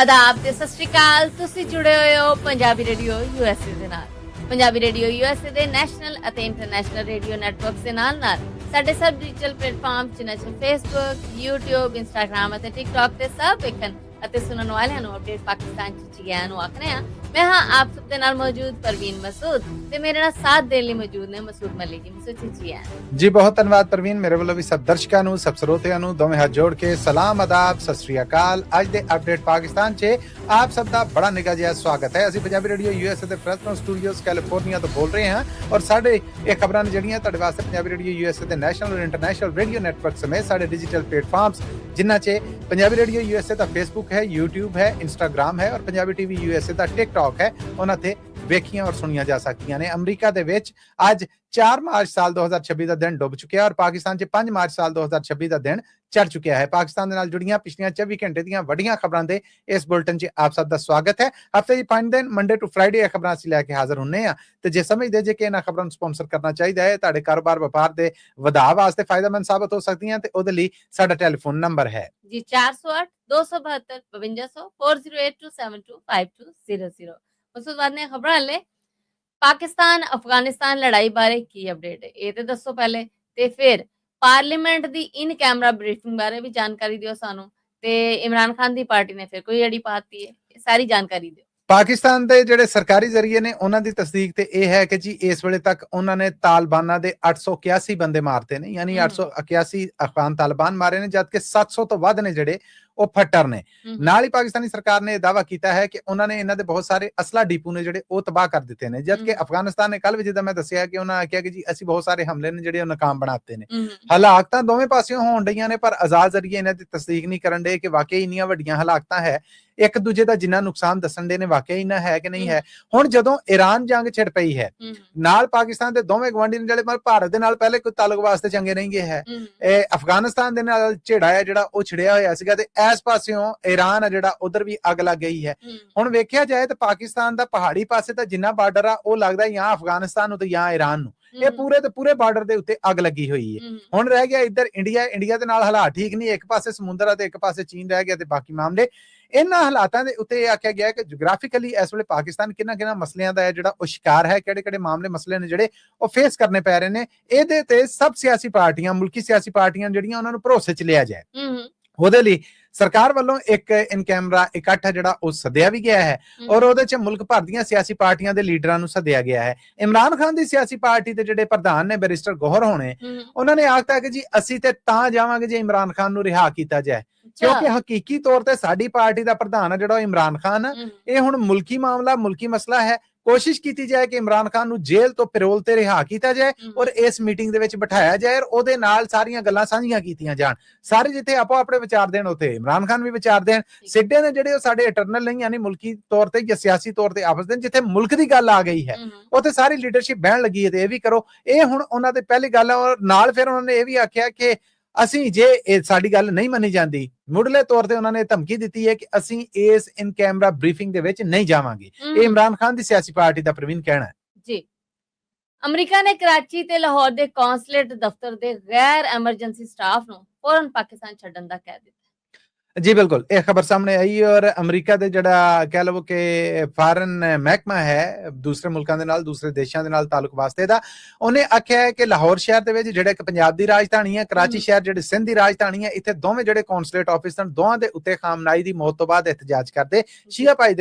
ਆਦਾਬ ਤੇ ਸਤਿ ਸ਼੍ਰੀ ਅਕਾਲ। ਤੁਸੀਂ ਜੁੜੇ ਹੋਏ ਹੋ ਪੰਜਾਬੀ ਰੇਡੀਓ USA ਦੇ ਨਾਲ। ਪੰਜਾਬੀ ਰੇਡੀਓ USA ਦੇ ਨੈਸ਼ਨਲ ਅਤੇ ਇੰਟਰਨੈਸ਼ਨਲ ਰੇਡੀਓ ਨੈਟਵਰਕਸ ਦੇ ਨਾਲ ਸਾਡੇ ਸਭ ਡਿਜੀਟਲ ਪਲੇਟਫਾਰਮ ਜਿਨ੍ਹਾਂ 'ਚ Facebook, YouTube, Instagram ਅਤੇ TikTok ਤੇ ਸਭ ਵੇਖਣ ਅਤੇ ਸੁਣਨ ਵਾਲਿਆਂ ਨੂੰ ਅਪਡੇਟ ਪਾਕਿਸਤਾਨ 'ਚ ਜੀ ਆਇਆਂ ਨੂੰ ਆਖਦੇ ਹਾਂ। मैं हाँ आप सब दे नाल मौजूद परवीन मसूद ते मेरे नाल साथ देने ਲਈ ਮੌਜੂਦ ਨੇ ਮਸੂਦ ਮਲਿਕ ਮਸੂਦ ਜੀ ਆ ਜੀ ਬਹੁਤ ਧੰਨਵਾਦ ਪ੍ਰਵੀਨ। ਮੇਰੇ ਵੱਲੋਂ ਵੀ ਸਭ ਦਰਸ਼ਕਾਂ ਨੂੰ ਸਭ ਸਰੋਤਿਆਂ ਨੂੰ ਦੋਵੇਂ ਹੱਥ ਜੋੜ ਕੇ ਸਲਾਮ ਆਦਾਬ ਸਤਿ ਸ੍ਰੀ ਅਕਾਲ। ਅੱਜ ਦੇ ਅਪਡੇਟ ਪਾਕਿਸਤਾਨ 'ਚ ਆਪ ਸਭ ਦਾ ਬੜਾ ਨਿੱਘਾ ਜਿਹਾ ਸਵਾਗਤ ਹੈ। ਅਸੀਂ ਪੰਜਾਬੀ ਰੇਡੀਓ USA ਦੇ ਫ੍ਰੈਂਕਲਿਨ ਸਟੂਡੀਓਜ਼ ਕੈਲੀਫੋਰਨੀਆ ਤੋਂ ਬੋਲ ਰਹੇ ਹਾਂ ਔਰ ਸਾਡੇ ਇਹ ਖਬਰਾਂ ਨੇ ਜਿਹੜੀਆਂ ਤੁਹਾਡੇ ਵਾਸਤੇ ਪੰਜਾਬੀ ਰੇਡੀਓ USA ਦੇ ਨੈਸ਼ਨਲ ਔਰ ਇੰਟਰਨੈਸ਼ਨਲ ਰੇਡੀਓ ਨੈਟਵਰਕ ਸਮੇਤ ਸਾਡੇ ਡਿਜੀਟਲ ਪਲੇਟਫਾਰਮਸ ਜਿਨ੍ਹਾਂ 'ਚ ਪੰਜਾਬੀ ਰੇਡੀਓ USA ਦਾ Facebook ਹੈ, YouTube ਹੈ, Instagram ਹੈ ਔਰ ਪੰਜਾਬੀ TV USA ਦਾ TikTok ਹੈ ਉਹਨਾਂ ਤੇ ਵੇਖੀਆਂ ਔਰ ਸੁਣੀਆਂ ਜਾ ਸਕਦੀਆਂ ਨੇ। ਅਮਰੀਕਾ ਦੇ ਵਿੱਚ ਅੱਜ 4 ਮਾਰਚ ਸਾਲ 2026 ਦਾ ਦਿਨ ਡੁੱਬ ਚੁੱਕਿਆ ਔਰ ਪਾਕਿਸਤਾਨ 'ਚ 5 ਮਾਰਚ ਸਾਲ 2026 ਦਾ ਦਿਨ ਚੜ ਚੁੱਕਿਆ ਹੈ। ਪਾਕਿਸਤਾਨ ਦੇ ਨਾਲ ਜੁੜੀਆਂ ਪਿਛਲੀਆਂ 24 ਘੰਟੇ ਦੀਆਂ ਵੱਡੀਆਂ ਖਬਰਾਂ ਦੇ ਇਸ ਬੁਲਟਨ 'ਚ ਆਪ ਸਭ ਦਾ ਸਵਾਗਤ ਹੈ। ਹਫ਼ਤੇ ਦੀ 5 ਦਿਨ ਮੰਡੇ ਟੂ ਫਰਾਈਡੇ ਇਹ ਖਬਰਾਂ ਅਸੀਂ ਲੈ ਕੇ ਹਾਜ਼ਰ ਹੁੰਨੇ ਆ ਤੇ ਜੇ ਸਮਝਦੇ ਜੇ ਕਿ ਇਹਨਾਂ ਖਬਰਾਂ ਨੂੰ ਸਪਾਂਸਰ ਕਰਨਾ ਚਾਹੀਦਾ ਹੈ ਤੁਹਾਡੇ ਕਾਰੋਬਾਰ ਵਪਾਰ ਦੇ ਵਧਾਅ ਵਾਸਤੇ ਫਾਇਦੇਮੰਦ ਸਾਬਤ ਹੋ ਸਕਦੀਆਂ ਤੇ ਉਹਦੇ ਲਈ ਸਾਡਾ ਟੈਲੀਫੋਨ ਨੰਬਰ ਹੈ ਜੀ 408 272 5200 4082725200। ਉਸ ਤੋਂ ਬਾਅਦ ਨੇ ਖਬਰਾਂ ਲੈ ਪਾਕਿਸਤਾਨ ਅਫਗਾਨਿਸਤਾਨ ਲੜਾਈ ਬਾਰੇ ਕੀ ਅਪਡੇਟ ਹੈ ਇਹ ਤੇ ਦੱਸੋ ਪਹਿਲੇ ਤੇ ਫਿਰ parliament the in camera briefing ਬਾਰੇ ਵੀ ਜਾਣਕਾਰੀ ਦਿਓ ਸਾਨੂੰ ਤੇ ਇਮਰਾਨ ਖਾਨ ਦੀ ਪਾਰਟੀ ਨੇ ਫਿਰ ਕੋਈ ਅੜੀ ਪਾਤੀ ਹੈ ਸਾਰੀ ਜਾਣਕਾਰੀ ਦਿਓ। ਪਾਕਿਸਤਾਨ ਦੇ ਜਿਹੜੇ ਸਰਕਾਰੀ ਜ਼ਰੀਏ ਨੇ ਉਹਨਾਂ ਦੀ ਤਸਦੀਕ ਤੇ ਇਹ ਹੈ ਕਿ ਜੀ ਇਸ ਵੇਲੇ ਤੱਕ ਉਹਨਾਂ ਨੇ ਤਾਲਿਬਾਨਾਂ ਦੇ 881 ਬੰਦੇ ਮਾਰਤੇ ਨੇ ਯਾਨੀ 881 ਅਫਗਾਨ ਤਾਲਿਬਾਨ ਮਾਰੇ ਨੇ ਜਦਕਿ 700 ਤੋਂ ਵੱਧ ਨੇ ਜਿਹੜੇ ਉਹ ਫੱਟਰ ਨੇ। ਨਾਲ ਹੀ ਪਾਕਿਸਤਾਨੀ ਸਰਕਾਰ ਨੇ ਦਾਅਵਾ ਕੀਤਾ ਹੈ ਕਿ ਉਹਨਾਂ ਨੇ ਇਹਨਾਂ ਦੇ ਬਹੁਤ ਸਾਰੇ ਅਸਲਾ ਡਿਪੂ ਨੇ ਜਿਹੜੇ ਉਹ ਤਬਾਹ ਕਰ ਦਿੱਤੇ ਨੇ ਜਦਕਿ ਅਫਗਾਨਿਸਤਾਨ ਨੇ ਕੱਲ ਵੀ ਜਿੱਦਾਂ ਮੈਂ ਦੱਸਿਆ ਕਿ ਉਹਨਾਂ ਆਖਿਆ ਕਿ ਜੀ ਅਸੀਂ ਬਹੁਤ ਸਾਰੇ ਹਮਲੇ ਨੇ ਜਿਹੜੇ ਉਹ ਨਾਕਾਮ ਬਣਾਤੇ ਨੇ। ਹਲਾਕਤਾਂ ਦੋਵੇਂ ਪਾਸਿਓਂ ਹੋਣ ਡਈਆਂ ਨੇ ਪਰ ਆਜ਼ਾਦ ਜ਼ਰੀਏ ਇਹਨਾਂ ਦੀ ਤਸਦੀਕ ਨਹੀਂ ਕਰਨ ਡੇ ਕਿ ਵਾਕਈ ਇੰਨੀਆਂ ਵੱਡੀਆਂ ਹਲਾਕਤਾਂ ਹੈ ਇੱਕ ਦੂਜੇ ਦਾ ਜਿੰਨਾ ਨੁਕਸਾਨ ਦੱਸਣ ਦੇ ਨੇ ਵਾਕਈ ਇੰਨਾ ਹੈ ਕਿ ਨਹੀਂ ਹੈ। ਹੁਣ ਜਦੋਂ ਈਰਾਨ ਜੰਗ ਛਿੜ ਪਈ ਹੈ ਨਾਲ ਪਾਕਿਸਤਾਨ ਦੇ ਦੋਵੇਂ ਗਵਾਂਢੀ ਨੇ ਜਿਹੜੇ ਭਾਰਤ ਦੇ ਨਾਲ ਪਹਿਲੇ ਕੋਈ ਤਾਲੁਕ ਵਾਸਤੇ ਚੰਗੇ ਨਹੀਂ ਗਏ ਹੈ ਇਹ ਅਫਗਾਨਿਸਤਾਨ ਦੇ ਨਾਲ ਝੇੜਾ ਹੈ ਜਿਹੜਾ ਉਹ ਛਿੜਿਆ ਹੋਇਆ ਸੀਗਾ ਤੇ ਇਸ ਪਾਸਿਓਂ ਈਰਾਨ ਆ ਜਿਹੜਾ ਉਧਰ ਵੀ ਅੱਗ ਲੱਗ ਗਈ ਹੈ। ਹੁਣ ਵੇਖਿਆ ਜਾਏ ਤਾਂ ਪਾਕਿਸਤਾਨ ਦਾ ਪਹਾੜੀ ਪਾਸੇ ਤਾਂ ਜਿੰਨਾ ਬਾਰਡਰ ਆ ਉਹ ਲੱਗਦਾ ਜਾਂ ਅਫਗਾਨਿਸਤਾਨ ਨੂੰ ਤੇ ਜਾਂ ਈਰਾਨ ਨੂੰ ਇਹ ਪੂਰੇ ਦੇ ਪੂਰੇ ਬਾਰਡਰ ਦੇ ਉੱਤੇ ਅੱਗ ਲੱਗੀ ਹੋਈ ਹੈ। ਹੁਣ ਰਹਿ ਗਿਆ ਇੱਧਰ ਇੰਡੀਆ ਦੇ ਨਾਲ ਹਾਲਾਤ ਠੀਕ ਨਹੀਂ ਇੱਕ ਪਾਸੇ ਸਮੁੰਦਰ ਆ ਤੇ ਇੱਕ ਪਾਸੇ ਚੀਨ ਰਹਿ ਗਿਆ ਤੇ ਬਾਕੀ ਮਾਮਲੇ ਇਹਨਾਂ ਹਾਲਾਤਾਂ ਦੇ ਉੱਤੇ ਇਹ ਆਖਿਆ ਗਿਆ ਕਿ ਜਿਓਗ੍ਰਾਫਿਕਲੀ ਇਸ ਵੇਲੇ ਪਾਕਿਸਤਾਨ ਕਿੰਨਾ ਮਸਲਿਆਂ ਦਾ ਹੈ ਜਿਹੜਾ ਉਹ ਸ਼ਿਕਾਰ ਹੈ ਕਿਹੜੇ ਮਾਮਲੇ ਮਸਲੇ ਨੇ ਜਿਹੜੇ ਉਹ ਫੇਸ ਕਰਨੇ ਪੈ ਰਹੇ ਨੇ। ਇਹਦੇ ਤੇ ਸਭ ਸਿਆਸੀ ਪਾਰਟੀਆਂ ਮੁਲਕੀ ਸਿਆਸੀ ਪਾਰਟੀਆਂ ਜਿਹੜੀਆਂ ਉਹਨਾਂ ਨੂੰ ਭਰੋਸੇ 'ਚ ਲਿਆ ਜਾਏ ਉਹਦੇ ਲਈ ਸਰਕਾਰ ਵੱਲੋਂ ਇੱਕ ਇਨ ਕੈਮਰਾ ਇਕੱਠ ਜਿਹੜਾ ਉਹ ਸੱਦਿਆ ਵੀ ਗਿਆ ਹੈ ਔਰ ਉਹਦੇ 'ਚ ਮੁਲਕ ਭਰ ਦੀਆਂ ਸਿਆਸੀ ਪਾਰਟੀਆਂ ਦੇ ਲੀਡਰਾਂ ਨੂੰ ਸੱਦਿਆ ਗਿਆ ਹੈ। ਇਮਰਾਨ ਖਾਨ ਦੀ ਸਿਆਸੀ ਪਾਰਟੀ ਦੇ ਜਿਹੜੇ ਪ੍ਰਧਾਨ ਨੇ ਬੈਰਿਸਟਰ ਗੌਹਰ ਹੋਣੇ ਉਹਨਾਂ ਨੇ ਆਖਤਾ ਕਿ ਜੀ ਅਸੀਂ ਤੇ ਤਾਂ ਜਾਵਾਂਗੇ ਜੇ ਇਮਰਾਨ ਖਾਨ ਨੂੰ ਰਿਹਾ ਕੀਤਾ ਜਾਏ ਕਿਉਂਕਿ ਹਕੀਕੀ ਤੌਰ ਤੇ ਸਾਡੀ ਪਾਰਟੀ ਦਾ ਪ੍ਰਧਾਨ ਹੈ ਜਿਹੜਾ ਇਮਰਾਨ ਖਾਨ ਆ ਇਹ ਹੁਣ ਮੁਲਕੀ ਮਾਮਲਾ ਮੁਲਕੀ ਮਸਲਾ ਹੈ। ਕੋਸ਼ਿਸ਼ ਕੀਤੀ ਜਾਏ ਕਿ ਇਮਰਾਨ ਖਾਨ ਨੂੰ ਜੇਲ੍ਹ ਤੋਂ ਪੈਰੋਲ ਤੇ ਰਿਹਾ ਕੀਤਾ ਜਾਏ ਔਰ ਇਸ ਮੀਟਿੰਗ ਦੇ ਵਿੱਚ ਬਿਠਾਇਆ ਜਾਏ ਔਰ ਉਹਦੇ ਨਾਲ ਸਾਰੀਆਂ ਗੱਲਾਂ ਸਾਂਝੀਆਂ ਕੀਤੀਆਂ ਜਾਣ। ਸਾਰੇ ਜਿੱਥੇ ਆਪੋ ਆਪਣੇ ਵਿਚਾਰ ਦੇਣ ਉੱਥੇ ਇਮਰਾਨ ਖਾਨ ਵੀ ਵਿਚਾਰ ਦੇਣ। ਸਿੱਧੇ ਨੇ ਜਿਹੜੇ ਉਹ ਸਾਡੇ ਇੰਟਰਨਲ ਨਹੀਂ ਯਾਨੀ ਮੁਲਕੀ ਤੌਰ ਤੇ ਜਾਂ ਸਿਆਸੀ ਤੌਰ ਤੇ ਆਪਸ ਦੇ ਜਿੱਥੇ ਮੁਲਕ ਦੀ ਗੱਲ ਆ ਗਈ ਹੈ ਉੱਥੇ ਸਾਰੀ ਲੀਡਰਸ਼ਿਪ ਬਹਿਣ ਲੱਗੀ ਹੈ ਤੇ ਇਹ ਵੀ ਕਰੋ। ਇਹ ਹੁਣ ਉਹਨਾਂ ਦੇ ਪਹਿਲੀ ਗੱਲ ਹੈ ਔਰ ਨਾਲ ਫਿਰ ਉਹਨਾਂ ਨੇ ਇਹ ਵੀ ਆਖਿਆ ਕਿ ਅਸੀਂ ਜੇ ਇਹ ਸਾਡੀ ਗੱਲ ਨਹੀਂ ਮੰਨੀ ਜਾਂਦੀ ਮੁੱਢਲੇ ਤੌਰ ਤੇ ਉਹਨਾਂ ਨੇ ਧਮਕੀ ਦਿੱਤੀ ਹੈ ਕਿ ਅਸੀਂ ਇਸ ਇਨ ਕੈਮਰਾ ਬਰੀਫਿੰਗ ਦੇ ਵਿੱਚ ਨਹੀਂ ਜਾਵਾਂਗੇ। ਇਹ ਇਮਰਾਨ ਖਾਨ ਦੀ ਸਿਆਸੀ ਪਾਰਟੀ ਦਾ ਪ੍ਰਵੀਨ ਕਹਿਣਾ ਹੈ ਜੀ। ਅਮਰੀਕਾ ਨੇ ਕਰਾਚੀ ਤੇ ਲਾਹੌਰ ਦੇ ਕੌਂਸਲੇਟ ਦਫ਼ਤਰ ਦੇ ਗੈਰ ਐਮਰਜੈਂਸੀ ਸਟਾਫ ਨੂੰ ਫੌਰਨ ਪਾਕਿਸਤਾਨ ਛੱਡਣ ਦਾ ਕਹਿ ਦਿੱਤਾ। ਜੀ ਬਿਲਕੁਲ ਇਹ ਖਬਰ ਸਾਹਮਣੇ ਆਈ ਔਰ ਅਮਰੀਕਾ ਦੇ ਜਿਹੜਾ ਕਹਿ ਲਵੋ ਕਿ ਫਾਰਨ ਮਹਿਕਮਾ ਹੈ ਦੂਸਰੇ ਮੁਲਕਾਂ ਦੇ ਨਾਲ ਦੂਸਰੇ ਦੇਸ਼ਾਂ ਦੇ ਨਾਲ ਤਾਲੁਕ ਵਾਸਤੇ ਦਾ ਉਹਨੇ ਆਖਿਆ ਹੈ ਕਿ ਲਾਹੌਰ ਸ਼ਹਿਰ ਦੇ ਵਿੱਚ ਜਿਹੜਾ ਇੱਕ ਪੰਜਾਬ ਦੀ ਰਾਜਧਾਨੀ ਹੈ ਕਰਾਚੀ ਸ਼ਹਿਰ ਜਿਹੜੇ ਸਿੰਧ ਦੀ ਰਾਜਧਾਨੀ ਹੈ ਇੱਥੇ ਦੋਵੇਂ ਜਿਹੜੇ ਕੌਂਸਲੇਟ ਆਫਿਸ ਹਨ ਦੋਵਾਂ ਦੇ ਉੱਤੇ ਖਾਮਨਾਈ ਦੀ ਮੌਤ ਤੋਂ ਬਾਅਦ ਇhtਜਾਜ ਕਰਦੇ ਸ਼ੀਆ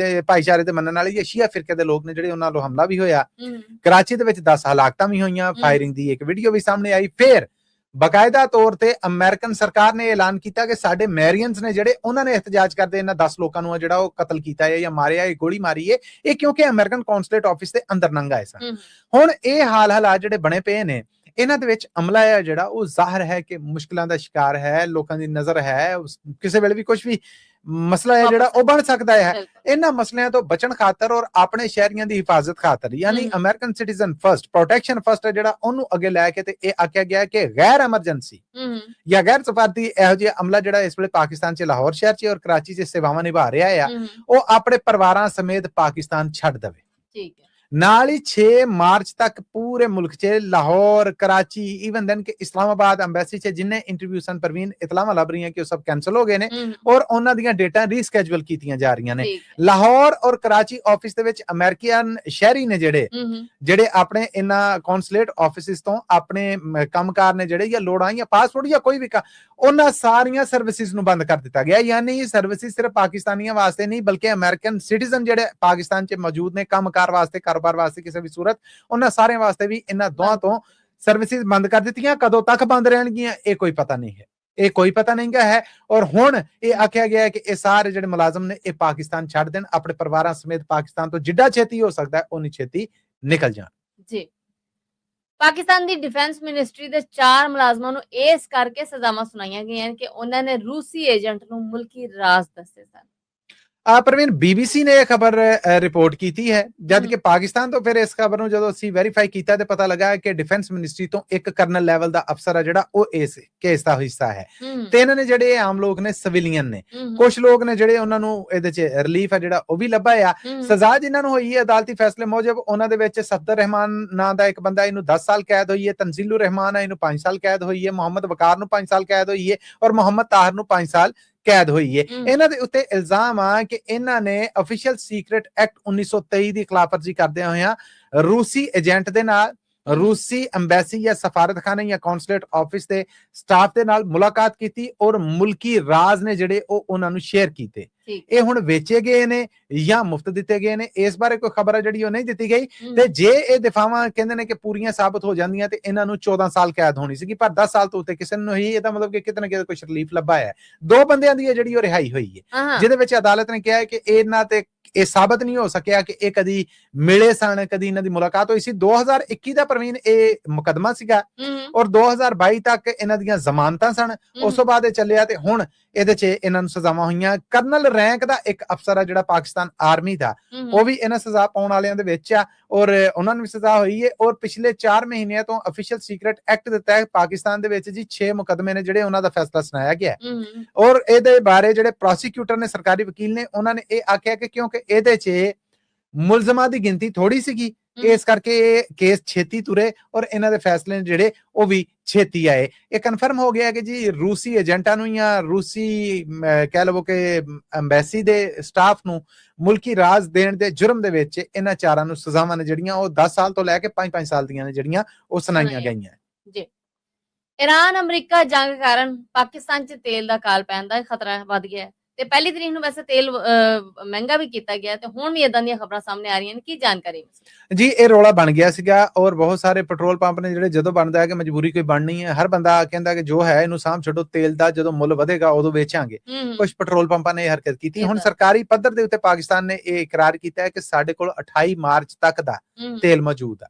ਭਾਈਚਾਰੇ ਦੇ ਮੰਨਣ ਵਾਲੇ ਜਾਂ ਸ਼ੀਆ ਫਿਰਕੇ ਦੇ ਲੋਕ ਨੇ ਜਿਹੜੇ ਉਹਨਾਂ ਨੂੰ ਹਮਲਾ ਵੀ ਹੋਇਆ। ਕਰਾਚੀ ਦੇ ਵਿੱਚ 10 ਹਲਾਕਤਾਂ ਵੀ ਹੋਈਆਂ ਫਾਇਰਿੰਗ ਦੀ ਇੱਕ ਵੀਡੀਓ ਵੀ ਸਾਹਮਣੇ ਆਈ। ਫਿਰ ਬਕਾਇਦਾ ਤੌਰ ਤੇ ਅਮਰੀਕਨ ਸਰਕਾਰ ਨੇ ਐਲਾਨ ਕੀਤਾ ਕਿ ਸਾਡੇ ਮੈਰੀਅਨਸ ਨੇ ਜਿਹੜੇ ਉਹਨਾਂ ਨੇ ਇhtਜਾਜ ਕਰਦੇ ਇਹਨਾਂ 10 ਲੋਕਾਂ ਨੂੰ ਜਿਹੜਾ ਉਹ ਕਤਲ ਕੀਤਾ ਹੈ ਜਾਂ ਮਾਰਿਆ ਹੈ ਗੋਲੀ ਮਾਰੀ ਹੈ ਇਹ ਕਿਉਂਕਿ ਅਮਰੀਕਨ ਕੌਂਸਲੇਟ ਆਫਿਸ ਦੇ ਅੰਦਰ ਨੰਗ ਆਏ ਸਨ। ਹੁਣ ਇਹ ਹਾਲਾਤ ਜਿਹੜੇ ਬਣੇ ਪਏ ਨੇ ਇਹਨਾਂ ਦੇ ਵਿੱਚ ਅਮਲਾ ਹੈ ਜਿਹੜਾ ਉਹ ਜ਼ਾਹਰ ਹੈ ਕਿ ਮੁਸ਼ਕਿਲਾਂ ਦਾ ਸ਼ਿਕਾਰ ਹੈ ਲੋਕਾਂ ਦੀ ਨਜ਼ਰ ਹੈ ਕਿਸੇ ਵੇਲੇ ਵੀ ਕੁਝ ਵੀ ਮਸਲਾ ਹੈ ਜਿਹੜਾ ਉਹ ਬਣ ਸਕਦਾ ਹੈ। ਇਹਨਾਂ ਮਸਲਿਆਂ ਤੋਂ ਬਚਣ ਖਾਤਰ ਔਰ ਆਪਣੇ ਸ਼ਹਿਰੀਆਂ ਦੀ ਹਿਫਾਜ਼ਤ ਖਾਤਰ ਯਾਨੀ American citizen first protection first ਹੈ ਜਿਹੜਾ ਉਹਨੂੰ ਅੱਗੇ ਲੈ ਕੇ ਤੇ ਇਹ ਆਖਿਆ ਗਿਆ ਕਿ ਗੈਰ ਐਮਰਜੈਂਸੀ ਜਾਂ ਗੈਰ ਸਫਾਰਤੀ ਇਹੋ ਜਿਹਾ ਅਮਲਾ ਜਿਹੜਾ ਇਸ ਵੇਲੇ ਪਾਕਿਸਤਾਨ 'ਚ ਲਾਹੌਰ ਸ਼ਹਿਰ 'ਚ ਔਰ ਕਰਾਚੀ 'ਚ ਸੇਵਾਵਾਂ ਨਿਭਾ ਰਿਹਾ ਆ ਉਹ ਆਪਣੇ ਪਰਿਵਾਰਾਂ ਸਮੇਤ ਪਾਕਿਸਤਾਨ ਛੱਡ ਦੇਵੇ। ਠੀਕ ਹੈ। ਨਾਲ ਹੀ 6 ਮਾਰਚ ਤੱਕ ਪੂਰੇ ਮੁਲਕ 'ਚ ਲਾਹੌਰ, ਕਰਾਚੀ, ਈਵਨ ਦੈਨ ਕਿ ਇਸਲਾਮਾਬਾਦ ਐਮਬੈਸੀ 'ਚ ਜਿੰਨੇ ਇੰਟਰਵਿਊ ਸਨ ਪ੍ਰਵੀਨ ਇਤਲਾਵਾਂ ਲੱਭ ਰਹੀਆਂ ਕਿ ਉਹ ਸਭ ਕੈਂਸਲ ਹੋ ਗਏ ਨੇ ਔਰ ਉਹਨਾਂ ਦੀਆਂ ਡੇਟਾਂ ਰੀਸਕੈਜੂਅਲ ਕੀਤੀਆਂ ਜਾ ਰਹੀਆਂ ਨੇ। ਲਾਹੌਰ ਔਰ ਕਰਾਚੀ ਆਫਿਸ ਦੇ ਵਿੱਚ ਅਮਰੀਕਨ ਸ਼ਹਿਰੀ ਨੇ ਜਿਹੜੇ ਆਪਣੇ ਇਹਨਾਂ ਕੌਂਸੂਲੇਟ ਆਫਿਸਿਸ ਤੋਂ ਆਪਣੇ ਕੰਮਕਾਰ ਨੇ ਜਿਹੜੇ ਜਾਂ ਲੋੜਾਂ ਜਾਂ ਪਾਸਪੋਰਟ ਜਾਂ ਕੋਈ ਵੀ ਉਹਨਾਂ ਸਾਰੀਆਂ ਸਰਵਿਸਿਜ਼ ਨੂੰ ਬੰਦ ਕਰ ਦਿੱਤਾ ਗਿਆ। ਯਾਨੀ ਸਰਵਿਸਿਜ਼ ਸਿਰਫ ਪਾਕਿਸਤਾਨੀਆਂ ਵਾਸਤੇ ਨਹੀਂ ਬਲਕਿ ਅਮਰੀਕਨ ਸਿਟੀਜ਼ਨ ਜਿਹੜੇ ਪਾਕਿਸਤਾਨ 'ਚ ਮੌਜੂਦ ਨੇ ਕੰਮਕਾਰ ਵਾਸਤੇ, ਕਾਰੋਬਾਰ ਵਾਸਤੇ, ਕਿਸੇ ਵੀ ਸੂਰਤ ਉਹਨਾਂ ਸਾਰਿਆਂ ਵਾਸਤੇ ਵੀ ਇਹਨਾਂ ਦੋਹਾਂ ਤੋਂ ਸਰਵਿਸਿਜ਼ ਬੰਦ ਕਰ ਦਿੱਤੀਆਂ। ਕਦੋਂ ਤੱਕ ਬੰਦ ਰਹਿਣਗੀਆਂ ਇਹ ਕੋਈ ਪਤਾ ਨਹੀਂ ਹੈ, ਇਹ ਕੋਈ ਪਤਾ ਨਹੀਂ ਗਾ ਹੈ। ਔਰ ਹੁਣ ਇਹ ਆਖਿਆ ਗਿਆ ਹੈ ਕਿ ਇਹ ਸਾਰੇ ਜਿਹੜੇ ਮੁਲਾਜ਼ਮ ਨੇ ਇਹ ਪਾਕਿਸਤਾਨ ਛੱਡ ਦੇਣ, ਆਪਣੇ ਪਰਿਵਾਰਾਂ ਸਮੇਤ ਪਾਕਿਸਤਾਨ ਤੋਂ ਜਿੱਡਾ ਛੇਤੀ ਹੋ ਸਕਦਾ ਉਨੀ ਛੇਤੀ ਨਿਕਲ ਜਾਣ। ਜੀ ਪਾਕਿਸਤਾਨ ਦੀ ਡਿਫੈਂਸ ਮਿਨਿਸਟਰੀ ਦੇ 4 ਮੁਲਾਜ਼ਮਾਂ ਨੂੰ ਇਸ ਕਰਕੇ ਸਜ਼ਾਵਾਂ ਸੁਣਾਈਆਂ ਗਈਆਂ ਕਿ ਉਹਨਾਂ ਨੇ ਰੂਸੀ ਏਜੰਟ ਨੂੰ ਮੁਲਕੀ ਰਾਜ਼ ਦੱਸੇ ਸਨ। ਪ੍ਰਵੀਨ BBC ਨੇ ਇਹ ਖਬਰ ਰਿਪੋਰਟ ਕੀਤੀ ਹੈ, ਜਦ ਕਿ ਪਾਕਿਸਤਾਨ ਤੋਂ ਫਿਰ ਇਸ ਖਬਰ ਨੂੰ ਜਦੋਂ ਅਸੀਂ ਵੈਰੀਫਾਈ ਕੀਤਾ ਤੇ ਪਤਾ ਲੱਗਾ ਕਿ ਡਿਫੈਂਸ ਮਿਨਿਸਟਰੀ ਤੋਂ ਇੱਕ ਕਰਨਲ ਲੈਵਲ ਦਾ ਅਫਸਰ ਹੈ ਜਿਹੜਾ ਉਹ ਇਸ ਕੇਸ ਦਾ ਹਿੱਸਾ ਹੈ। ਤੇ ਇਹਨਾਂ ਨੇ ਜਿਹੜੇ ਆਮ ਲੋਕ ਨੇ, ਸਿਵਿਲੀਅਨ ਨੇ, ਕੁਝ ਲੋਕ ਨੇ ਜਿਹੜੇ ਉਹਨਾਂ ਨੂੰ ਇਹਦੇ 'ਚ ਰਿਲੀਫ ਹੈ ਜਿਹੜਾ ਉਹ ਵੀ ਲੱਭਾ ਆ। ਸਜ਼ਾ ਜਿਨ੍ਹਾਂ ਨੂੰ ਹੋਈ ਹੈ ਅਦਾਲਤੀ ਫੈਸਲੇ ਮੁਜਬ ਉਹਨਾਂ ਦੇ ਵਿੱਚ ਸਫਦਰ ਰਹਿਮਾਨ ਨਾਂ ਦਾ ਇੱਕ ਬੰਦਾ, ਇਹਨੂੰ 10 ਸਾਲ ਕੈਦ ਹੋਈ ਹੈ। ਤਨਜ਼ੀਲੁਰ ਰਹਿਮਾਨ ਹੈ, ਇਹਨੂੰ 5 ਸਾਲ ਕੈਦ ਹੋਈ ਹੈ। ਮੁਹੰਮਦ ਵਕਾਰ ਨੂੰ 5 ਸਾਲ ਕੈਦ ਹੋਈ ਹੈ ਔਰ ਮੁਹੰਮਦ ਤਾਹਰ ਨੂੰ 5 ਸਾਲ ਕੈਦ ਹੋਈ ਹੈ। ਇਹਨਾਂ ਦੇ ਉੱਤੇ ਇਲਜ਼ਾਮ ਆ ਕਿ ਇਹਨਾਂ ਨੇ ਅਫੀਸ਼ੀਅਲ ਸੀਕ੍ਰੇਟ ਐਕਟ 1923 ਦੀ ਖਿਲਾਫਵਰਜੀ ਕਰਦਿਆਂ ਹੋਇਆਂ ਰੂਸੀ ਏਜੰਟ ਦੇ ਨਾਲ, ਰੂਸੀ ਐਮਬੈਸੀ ਜਾਂ ਸਫਾਰਤਖਾਨੇ ਜਾਂ ਕੌਂਸੂਲੇਟ ਆਫਿਸ ਦੇ ਸਟਾਫ ਦੇ ਨਾਲ ਮੁਲਾਕਾਤ ਕੀਤੀ ਔਰ ਮੁਲਕੀ ਰਾਜ਼ ਨੇ ਜਿਹੜੇ ਉਹ ਉਹਨਾਂ ਨੂੰ ਸ਼ੇਅਰ ਕੀਤੇ। ਇਹ ਹੁਣ ਵੇਚੇ ਗਏ ਨੇ ਜਾਂ ਮੁਫਤ ਦਿੱਤੇ ਗਏ ਨੇ ਇਸ ਬਾਰੇ ਕੋਈ ਖਬਰ ਹੈ ਜਿਹੜੀ ਉਹ ਨਹੀਂ ਦਿੱਤੀ ਗਈ। ਤੇ ਜੇ ਇਹ ਦਿਫਾਵਾਂ ਕਹਿੰਦੇ ਨੇ ਕਿ ਪੂਰੀਆਂ ਸਾਬਤ ਹੋ ਜਾਂਦੀਆਂ ਤੇ ਇਹਨਾਂ ਨੂੰ 14 ਸਾਲ ਕੈਦ ਹੋਣੀ ਸੀਗੀ, ਪਰ 10 ਸਾਲ ਤੋਂ ਉੱਤੇ ਕਿਸੇ ਨੂੰ ਨਹੀਂ। ਇਹਦਾ ਮਤਲਬ ਕਿ ਕਿਤੇ ਨਾ ਕਿਤੇ ਕੁਝ ਰਿਲੀਫ ਲੱਭਾ ਹੈ। 2 ਬੰਦਿਆਂ ਦੀ ਜਿਹੜੀ ਉਹ ਰਿਹਾਈ ਹੋਈ ਹੈ, ਜਿਹਦੇ ਵਿੱਚ ਅਦਾਲਤ ਨੇ ਕਿਹਾ ਹੈ ਕਿ ਇਹਨਾਂ ਤੇ ਇਹ ਸਾਬਤ ਨਹੀਂ ਹੋ ਸਕਿਆ ਕਿ ਇਹ ਕਦੀ ਮਿਲੇ ਸਨ, ਕਦੀ ਇਹਨਾਂ ਦੀ ਮੁਲਾਕਾਤ ਹੋਈ ਸੀ। 2021 ਦਾ ਪ੍ਰਵੀਨ ਇਹ ਮੁਕੱਦਮਾ ਸੀਗਾ ਔਰ 2022 ਤੱਕ ਇਹਨਾਂ ਦੀਆਂ ਜ਼ਮਾਨਤਾਂ ਸਨ। ਉਸ ਤੋਂ ਬਾਅਦ ਇਹ ਚੱਲਿਆ ਤੇ ਹੁਣ ਇਹਦੇ 'ਚ ਇਹਨਾਂ ਨੂੰ ਸਜ਼ਾਵਾਂ ਹੋਈਆਂ। ਕਰਨਲ ਰੈਂਕ ਦਾ ਇੱਕ ਅਫਸਰ ਆ ਜਿਹੜਾ ਪਾਕਿਸਤਾਨ ਆਰਮੀ ਦਾ, ਉਹ ਵੀ ਇਹਨਾਂ ਸਜ਼ਾ ਪਾਉਣ ਵਾਲਿਆਂ ਦੇ ਵਿੱਚ ਆ ਔਰ ਉਹਨਾਂ ਨੂੰ ਵੀ ਸਜ਼ਾ ਹੋਈ ਹੈ। ਔਰ ਪਿਛਲੇ 4 ਮਹੀਨਿਆਂ ਤੋਂ ਅਫੀਸ਼ੀਅਲ ਸੀਕ੍ਰੇਟ ਐਕਟ ਦੇ ਤਹਿਤ ਪਾਕਿਸਤਾਨ ਦੇ ਵਿੱਚ ਜੀ 6 ਮੁਕੱਦਮੇ ਨੇ ਜਿਹੜੇ ਉਹਨਾਂ ਦਾ ਫੈਸਲਾ ਸੁਣਾਇਆ ਗਿਆ ਔਰ ਇਹਦੇ ਬਾਰੇ ਜਿਹੜੇ ਪ੍ਰੋਸੀਕਿਊਟਰ ਨੇ, ਸਰਕਾਰੀ ਵਕੀਲ ਨੇ, ਉਹਨਾਂ ਨੇ ਇਹ ਆਖਿਆ ਕਿ ਕਿਉਂਕਿ ਇਹਦੇ 'ਚ ਮੁਲਜ਼ਮਾਂ ਦੀ ਗਿਣਤੀ ਥੋੜੀ ਸੀਗੀ ਇਸ ਕਰਕੇ ਇਹ ਕੇਸ ਛੇਤੀ ਤੁਰੇ ਔਰ ਇਹਨਾਂ ਦੇ ਫੈਸਲੇ ਜਿਹੜੇ ਉਹ ਵੀ ਛੇਤੀ ਆਏ। ਇਹ ਕਨਫਰਮ ਹੋ ਗਿਆ ਕਿ ਜੀ ਰੂਸੀ ਏਜੰਟਾਂ ਨੂੰ ਜਾਂ ਰੂਸੀ ਕਹਿ ਲਵੋ ਕਿ ਐਮਬੈਸੀ ਦੇ ਸਟਾਫ ਨੂੰ ਮੁਲਕੀ ਰਾਜ਼ ਦੇਣ ਦੇ ਜੁਰਮ ਦੇ ਵਿੱਚ ਇਹਨਾਂ 4 ਨੂੰ ਸਜ਼ਾਵਾਂ ਨੇ ਜਿਹੜੀਆਂ ਉਹ 10 ਸਾਲ ਤੋਂ ਲੈ ਕੇ 5-5 ਸਾਲ ਦੀਆਂ ਨੇ ਜਿਹੜੀਆਂ ਉਹ ਸੁਣਾਈਆਂ ਗਈਆਂ। ਜੀ ਈਰਾਨ ਅਮਰੀਕਾ ਜੰਗ ਕਾਰਨ ਪਾਕਿਸਤਾਨ 'ਚ ਤੇਲ ਦਾ ਕਾਲ ਪੈਣ ਦਾ ਖਤਰਾ ਵੱਧ ਗਿਆ ਤੇ ਪਹਿਲੀ ਤਰੀਕ ਨੂੰ ਵੈਸੇ ਤੇਲ ਮਹਿੰਗਾ ਵੀ ਕੀਤਾ ਗਿਆ ਤੇ ਹੁਣ ਵੀ ਇਦਾਂ ਦੀਆਂ ਖਬਰਾਂ ਸਾਹਮਣੇ ਆ ਰਹੀਆਂ ਨੇ। ਕੀ ਜਾਣਕਾਰੀ ਜੀ? ਇਹ ਰੌਲਾ ਬਣ ਗਿਆ ਸੀਗਾ ਔਰ ਬਹੁਤ ਸਾਰੇ ਪੈਟਰੋਲ ਪੰਪ ਨੇ ਜਿਹੜੇ ਜਦੋਂ ਬਣਦਾ ਹੈ ਕਿ ਮਜਬੂਰੀ ਕੋਈ ਬਣਨੀ ਹੈ, ਹਰ ਬੰਦਾ ਕਹਿੰਦਾ ਕਿ ਜੋ ਹੈ ਇਹਨੂੰ ਸਾਂਭ ਛੱਡੋ, ਤੇਲ ਦਾ ਜਦੋਂ ਮੁੱਲ ਵਧੇਗਾ ਉਦੋਂ ਵੇਚਾਂਗੇ। ਕੁਝ ਪੈਟਰੋਲ ਪੰਪਾਂ ਨੇ ਇਹ ਹਰਕਤ ਕੀਤੀ। ਹੁਣ ਸਰਕਾਰੀ ਪੱਧਰ ਦੇ ਉੱਤੇ ਪਾਕਿਸਤਾਨ ਨੇ ਇਹ ਇਕਰਾਰ ਕੀਤਾ ਹੈ ਕਿ ਸਾਡੇ ਕੋਲ 28 ਮਾਰਚ ਤੱਕ ਦਾ ਤੇਲ ਮੌਜੂਦ ਹੈ।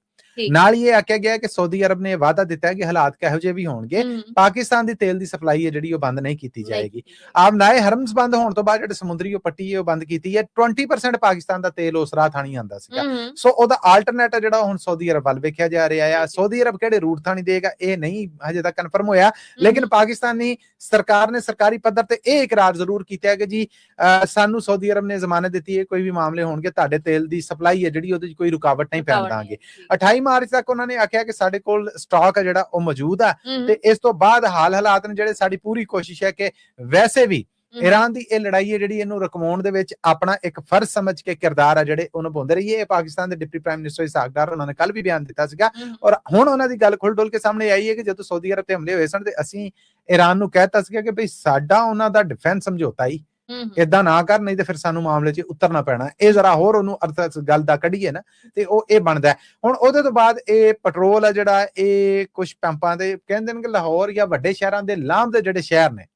ਨਾਲ ਹੀ ਇਹ ਆਖਿਆ ਗਿਆ ਕਿ ਸਾਊਦੀ ਅਰਬ ਨੇ ਵਾਅਦਾ ਦਿੱਤਾ ਹੈ ਕਿ ਹਾਲਾਤ ਕਿਹੋ ਜਿਹੇ ਵੀ ਹੋਣਗੇ ਪਾਕਿਸਤਾਨ ਦੀ ਤੇਲ ਦੀ ਸਪਲਾਈ ਹੈ ਜਿਹੜੀ ਉਹ ਬੰਦ ਨਹੀਂ ਕੀਤੀ ਜਾਏਗੀ। ਆਬਨਾਏ ਹਰਮਸ ਬੰਦ ਹੋਣ ਤੋਂ ਬਾਅਦ ਜਿਹੜੇ ਸਮੁੰਦਰੀ ਪੱਟੀ ਹੈ ਉਹ ਬੰਦ ਕੀਤੀ ਹੈ। 20% ਪਾਕਿਸਤਾਨ ਦਾ ਤੇਲ ਉਸ ਰਾਹ ਥਾਣੀ ਆਂਦਾ ਸੀਗਾ, ਸੋ ਉਹਦਾ ਆਲਟਰਨੇਟਿਵ ਜਿਹੜਾ ਹੁਣ ਸਾਊਦੀ ਅਰਬ ਵੱਲ ਵੇਖਿਆ ਜਾ ਰਿਹਾ ਆ। ਸਾਊਦੀ ਅਰਬ ਕਿਹੜੇ ਰੂਟ ਥਾਣੀ ਦੇਗਾ ਇਹ ਨਹੀਂ ਹਜੇ ਤੱਕ ਕਨਫਰਮ ਹੋਇਆ, ਲੇਕਿਨ ਪਾਕਿਸਤਾਨੀ ਸਰਕਾਰ ਨੇ ਸਰਕਾਰੀ ਪੱਧਰ ਤੇ ਇਹ ਇਕਰਾਰ ਜ਼ਰੂਰ ਕੀਤਾ ਹੈ ਕਿ ਜੀ ਸਾਨੂੰ ਸਾਊਦੀ ਅਰਬ ਨੇ ਜ਼ਮਾਨਤ ਦਿੱਤੀ ਹੈ ਕੋਈ ਵੀ ਮਾਮਲੇ ਹੋਣਗੇ ਤੁਹਾਡੇ ਤੇਲ ਦੀ ਸਪਲਾਈ ਹੈ ਜਿਹੜੀ ਉਹਦੇ 'ਚ ਕੋਈ ਰੁਕਾਵਟ ਨਹੀਂ ਪੈਣ ਦਾਂਗੇ। 28 ਮਾਰਚ ਤੱਕ ਉਹਨਾਂ ਨੇ ਆਖਿਆ ਕਿ ਸਾਡੇ ਕੋਲ ਸਟਾਕ ਹੈ ਜਿਹੜਾ ਉਹ ਮੌਜੂਦ ਆ ਤੇ ਇਸ ਤੋਂ ਬਾਅਦ ਹਾਲਾਤ ਨੇ ਜਿਹੜੇ ਸਾਡੀ ਪੂਰੀ ਕੋਸ਼ਿਸ਼ ਹੈ ਕਿ ਵੈਸੇ ਵੀ ਈਰਾਨ ਦੀ ਇਹ ਲੜਾਈ ਹੈ ਜਿਹੜੀ ਇਹਨੂੰ ਰੁਕਵਾਉਣ ਦੇ ਵਿੱਚ ਆਪਣਾ ਇੱਕ ਫਰਜ਼ ਸਮਝ ਕੇ ਕਿਰਦਾਰ ਆ ਜਿਹੜੇ ਉਹ ਨਿਭਾਉਂਦੇ ਰਹੀਏ। ਇਹ ਪਾਕਿਸਤਾਨ ਦੇ ਡਿਪਟੀ ਪ੍ਰਾਈਮ ਮਿਨਿਸਟਰ ਇਸਾਕ ਡਾਰ ਉਹਨਾਂ ਨੇ ਕੱਲ ਵੀ ਬਿਆਨ ਦਿੱਤਾ ਸੀਗਾ ਔਰ ਹੁਣ ਉਹਨਾਂ ਦੀ ਗੱਲ ਖੁੱਲ ਡੁੱਲ ਕੇ ਸਾਹਮਣੇ ਆਈ ਹੈ ਕਿ ਜਦੋਂ ਸਾਊਦੀ ਅਰਬ ਤੇ ਹਮਲੇ ਹੋਏ ਸਨ ਤੇ ਅਸੀਂ ਈਰਾਨ ਨੂੰ ਕਹਿਤਾ ਸੀਗਾ ਕਿ ਭਈ ਸਾਡਾ ਉਹਨਾਂ ਦਾ ਡਿਫੈਂਸ ਸਮਝੌਤਾ ਹੀ ਏਦਾਂ ਨਾ ਕਰ, ਨਹੀਂ ਤੇ ਫਿਰ ਸਾਨੂੰ ਮਾਮਲੇ 'ਚ ਉਤਰਨਾ ਪੈਣਾ। ਇਹ ਜ਼ਰਾ ਹੋਰ ਉਹਨੂੰ ਅਰਥ ਗੱਲ ਦਾ ਕੱਢੀਏ ਨਾ ਤੇ ਉਹ ਇਹ ਬਣਦਾ। ਹੁਣ ਉਹਦੇ ਤੋਂ ਬਾਅਦ ਇਹ ਪੈਟਰੋਲ ਆ ਜਿਹੜਾ ਇਹ ਕੁਝ ਪੰਪਾਂ ਦੇ ਕਹਿੰਦੇ ਨੇ ਕਿ ਲਾਹੌਰ ਜਾਂ ਵੱਡੇ ਸ਼ਹਿਰਾਂ ਦੇ ਲਾਂਭ ਦੇ ਜਿਹੜੇ ਸ਼ਹਿਰ ਨੇ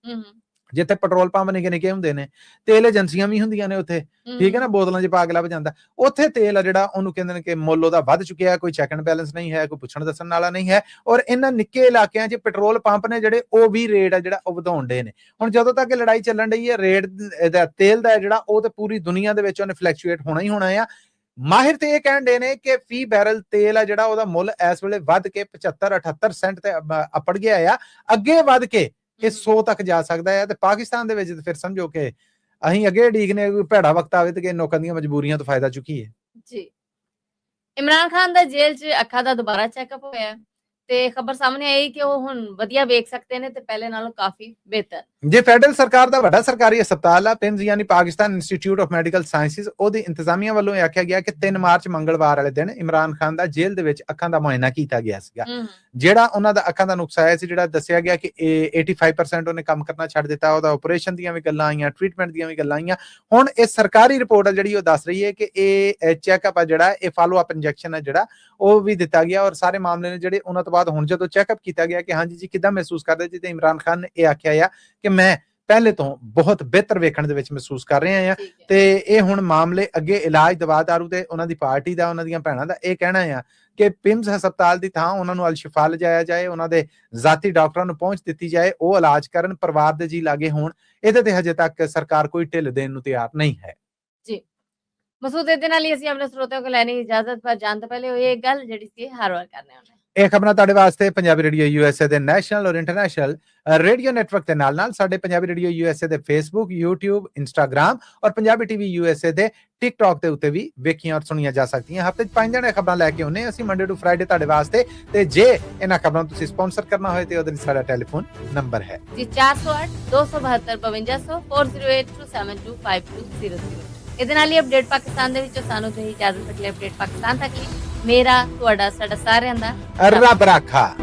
ਜਿੱਥੇ ਪੈਟਰੋਲ ਪੰਪ ਨਿੱਕੇ ਹੁੰਦੇ ਨੇ, ਤੇਲ ਏਜੰਸੀਆਂ ਵੀ ਹੁੰਦੀਆਂ ਨੇ ਉੱਥੇ, ਠੀਕ ਹੈ ਨਾ, ਬੋਤਲਾਂ 'ਚ ਪਾ ਕੇ ਲੱਭ ਜਾਂਦਾ। ਉੱਥੇ ਤੇਲ ਆ ਜਿਹੜਾ ਉਹਨੂੰ ਕਹਿੰਦੇ ਨੇ ਕਿ ਮੁੱਲ ਉਹਦਾ ਵੱਧ ਚੁੱਕਿਆ, ਕੋਈ ਚੈੱਕ ਐਂਡ ਬੈਲੈਂਸ ਨਹੀਂ ਹੈ, ਕੋਈ ਪੁੱਛਣ ਦੱਸਣ ਵਾਲਾ ਨਹੀਂ ਹੈ ਔਰ ਇਹਨਾਂ ਨਿੱਕੇ ਇਲਾਕਿਆਂ 'ਚ ਪੈਟਰੋਲ ਪੰਪ ਨੇ ਜਿਹੜੇ ਉਹ ਵੀ ਰੇਟ ਆ ਜਿਹੜਾ ਉਹ ਵਧਾਉਣ ਡੇ ਨੇ। ਹੁਣ ਜਦੋਂ ਤੱਕ ਇਹ ਲੜਾਈ ਚੱਲਣ ਡਈ ਹੈ ਰੇਟ ਦਾ ਤੇਲ ਦਾ ਜਿਹੜਾ ਉਹ ਤੇ ਪੂਰੀ ਦੁਨੀਆ ਦੇ ਵਿੱਚ ਉਹਨੇ ਫਲੈਕਚੁਏਟ ਹੋਣਾ ਹੀ ਹੋਣਾ ਆ। ਮਾਹਿਰ ਤੇ ਇਹ ਕਹਿਣ ਡੇ ਨੇ ਕਿ ਫੀ ਬੈਰਲ ਤੇਲ ਆ ਜਿਹੜਾ ਉਹਦਾ ਮੁੱਲ ਇਸ ਵੇਲੇ ਵੱਧ ਕੇ 75-78 ਸੈਂਟ ਤੇ ਅੱਪੜ ਗਿਆ ਆ, ਅੱਗੇ ਵੱਧ ਕੇ ਇਹ 100 ਤੱਕ ਜਾ ਸਕਦਾ ਹੈ। ਤੇ ਪਾਕਿਸਤਾਨ ਦੇ ਵਿੱਚ ਫਿਰ ਸਮਝੋ ਕਿ ਅਸੀਂ ਅੱਗੇ ਢੀਕ ਨੇ ਕੋਈ ਭੈੜਾ ਵਕਤ ਆਵੇ ਤੇ ਕਿ ਲੋਕਾਂ ਦੀਆਂ ਮਜਬੂਰੀਆਂ ਤੋਂ ਫਾਇਦਾ ਚੁੱਕੀਏ। ਜੀ ਇਮਰਾਨ ਖਾਨ ਦਾ ਜੇਲ੍ਹ 'ਚ ਅੱਖਾਂ ਦਾ ਦੁਬਾਰਾ ਚੈੱਕਅਪ ਹੋਇਆ ਹੈ ਤੇ ਖਬਰ ਸਾਹਮਣੇ ਆਈ ਕਿ ਉਹ ਹੁਣ ਵਧੀਆ ਵੇਖ ਸਕਦੇ ਨੇ ਤੇ ਪਹਿਲੇ ਨਾਲੋਂ ਕਾਫੀ ਬਿਹਤਰ। ਜੇ ਫੈਡਰਲ ਸਰਕਾਰ ਦਾ ਵੱਡਾ ਸਰਕਾਰੀ ਹਸਪਤਾਲ ਆ ਪਿੰਸ ਯਾਨੀ Pakistan institute of medical sciences ਉਹਦੀ ਇੰਤਜ਼ਾਮੀਆ ਵੱਲੋਂ ਇਹ ਆਖਿਆ ਗਿਆ ਕਿ 3 ਮਾਰਚ ਮੰਗਲਵਾਰ ਵਾਲੇ ਦਿਨ ਇਮਰਾਨ ਖਾਨ ਦਾ ਜੇਲ੍ਹ ਦੇ ਵਿੱਚ ਅੱਖਾਂ ਦਾ ਮੁਆਇਨਾ ਕੀਤਾ ਗਿਆ ਸੀਗਾ। ਜਿਹੜਾ ਉਹਨਾਂ ਦਾ ਅੱਖਾਂ ਦਾ ਨੁਕਸ ਆਇਆ ਸੀ, ਜਿਹੜਾ ਦੱਸਿਆ ਗਿਆ ਕਿ 85% ਉਹਨੇ ਕੰਮ ਕਰਨਾ ਛੱਡ ਦਿੱਤਾ, ਉਹਦਾ ਆਪਰੇਸ਼ਨ ਦੀਆਂ ਵੀ ਗੱਲਾਂ ਆਈਆਂ, ਟ੍ਰੀਟਮੈਂਟ ਦੀਆਂ ਵੀ ਗੱਲਾਂ ਆਈਆਂ। ਹੁਣ ਇਹ ਸਰਕਾਰੀ ਰਿਪੋਰਟ ਆ ਜਿਹੜੀ ਉਹ ਦੱਸ ਰਹੀ ਹੈ ਕਿ ਇਹ ਚੈੱਕਅਪ ਆ ਜਿਹੜਾ ਇਹ ਫਾਲੋ ਅਪ ਇੰਜੈਕਸ਼ਨ ਆ ਜਿਹੜਾ ਉਹ ਵੀ ਦਿੱਤਾ ਗਿਆ ਔਰ ਸਾਰੇ ਮਾਮਲੇ ਨੇ ਜਿਹੜੇ ਉਹਨਾਂ ਤੋਂ ਬਾਅਦ ਹੁਣ ਜਦੋਂ ਚੈੱਕਅਪ ਕੀਤਾ ਗਿਆ ਕਿ ਹਾਂਜੀ ਜੀ ਕਿੱਦਾਂ ਮਹਿਸੂਸ ਕਰਦੇ ਜੀ, ਤੇ ਇਮਰਾਨ ਖਾਨ ਨੇ ਇਹ ਆਖਿਆ ਆ ਕਿ ਮੈਂ ਪਹਿਲੇ ਤੋਂ ਬਹੁਤ ਬਿਹਤਰ ਵੇਖਣ ਦੇ ਵਿੱਚ ਮਹਿਸੂਸ ਕਰ ਰਹੇ ਆ ਤੇ ਇਹ ਹੁਣ ਮਾਮਲੇ ਅੱਗੇ ਇਲਾਜ ਦਵਾ ਦਾਰੂ ਤੇ ਉਹਨਾਂ ਦੀ ਪਾਰਟੀ ਦਾ ਉਹਨਾਂ ਦੀਆਂ ਭੈਣਾਂ ਦਾ ਇਹ ਕਹਿਣਾ ਆ ਕਿ ਪਿੰਸ ਹਸਪਤਾਲ ਦੀ ਥਾਂ ਉਹਨਾਂ ਨੂੰ ਅਲ-ਸ਼ਿਫਾ ਲਿਜਾਇਆ ਜਾਏ, ਉਹਨਾਂ ਦੇ ਜ਼ਾਤੀ ਡਾਕਟਰਾਂ ਨੂੰ ਪਹੁੰਚ ਦਿੱਤੀ ਜਾਏ, ਉਹ ਇਲਾਜ ਕਰਨ, ਪਰਿਵਾਰ ਦੇ ਜੀ ਲਾਗੇ ਹੋਣ। ਇਹਦੇ ਤੇ ਹਜੇ ਤੱਕ ਸਰਕਾਰ ਕੋਈ ਢਿੱਲ ਦੇਣ ਨੂੰ ਤਿਆਰ ਨਹੀਂ ਹੈ। ਜੀ ਮਸੂਦ ਇਹਦੇ ਨਾਲ ਹੀ ਅਸੀਂ ਆਪਣੇ ਸਰੋਤਿਆਂ ਕੋਲ ਲੈਣੀ ਇਜਾਜ਼ਤ, ਪਰ ਜਾਣ ਤੋਂ ਪਹਿਲੇ ਉਹ ਇਹ ਗੱਲ ਜਿਹੜੀ ਸੀ ਹਰ ਵਾਰ ਕਰਨੇ ਹੁੰਦੇ। ਇਹ ਖਬਰਾਂ ਤੁਹਾਡੇ ਵਾਸਤੇ ਪੰਜਾਬੀ ਰੇਡੀਓ ਯੂਐਸਏ ਦੇ ਨੈਸ਼ਨਲ ਔਰ ਇੰਟਰਨੈਸ਼ਨਲ ਰੇਡੀਓ ਨੈਟਵਰਕ ਦੇ ਨਾਲ ਸਾਡੇ ਪੰਜਾਬੀ ਰੇਡੀਓ ਯੂਐਸਏ ਦੇ ਫੇਸਬੁੱਕ, YouTube, ਇੰਸਟਾਗ੍ਰਾਮ ਔਰ ਪੰਜਾਬੀ ਟੀਵੀ ਯੂਐਸਏ ਦੇ ਟਿਕਟੌਕ ਦੇ ਉੱਤੇ ਵੀ ਵੇਖੀਆਂ ਔਰ ਸੁਣੀਆਂ ਜਾ ਸਕਦੀਆਂ। ਹਫ਼ਤੇ 'ਚ 5 ਦਿਨ ਖਬਰਾਂ ਲੈ ਕੇ ਆਉਂਦੇ ਅਸੀਂ ਮੰਡੇ ਟੂ ਫਰਾਈਡੇ ਤੁਹਾਡੇ ਵਾਸਤੇ, ਤੇ ਜੇ ਇਹਨਾਂ ਖਬਰਾਂ ਨੂੰ ਤੁਸੀਂ ਸਪਾਂਸਰ ਕਰਨਾ ਹੋਏ ਤੇ ਉਹਦੇ ਲਈ ਸਾਡਾ ਟੈਲੀਫੋਨ ਨੰਬਰ ਹੈ ਜੀ 408 272 5200 4082725200। ਇਹਦੇ ਨਾਲ ਹੀ ਅਪਡੇਟ ਪਾਕਿਸਤਾਨ ਦੇ ਵਿੱਚੋਂ ਸਾਨੂੰ ਤੇ ਇਜਾਜ਼ਤ, ਅਗਲੇ ਅਪਡੇਟ ਪਾਕਿਸਤਾਨ ਤੱਕ ਲਈ ਮੇਰਾ ਤੁਹਾਡਾ ਸਾਡਾ ਸਾਰਿਆਂ ਦਾ ਰੱਬ ਰਾਖਾ।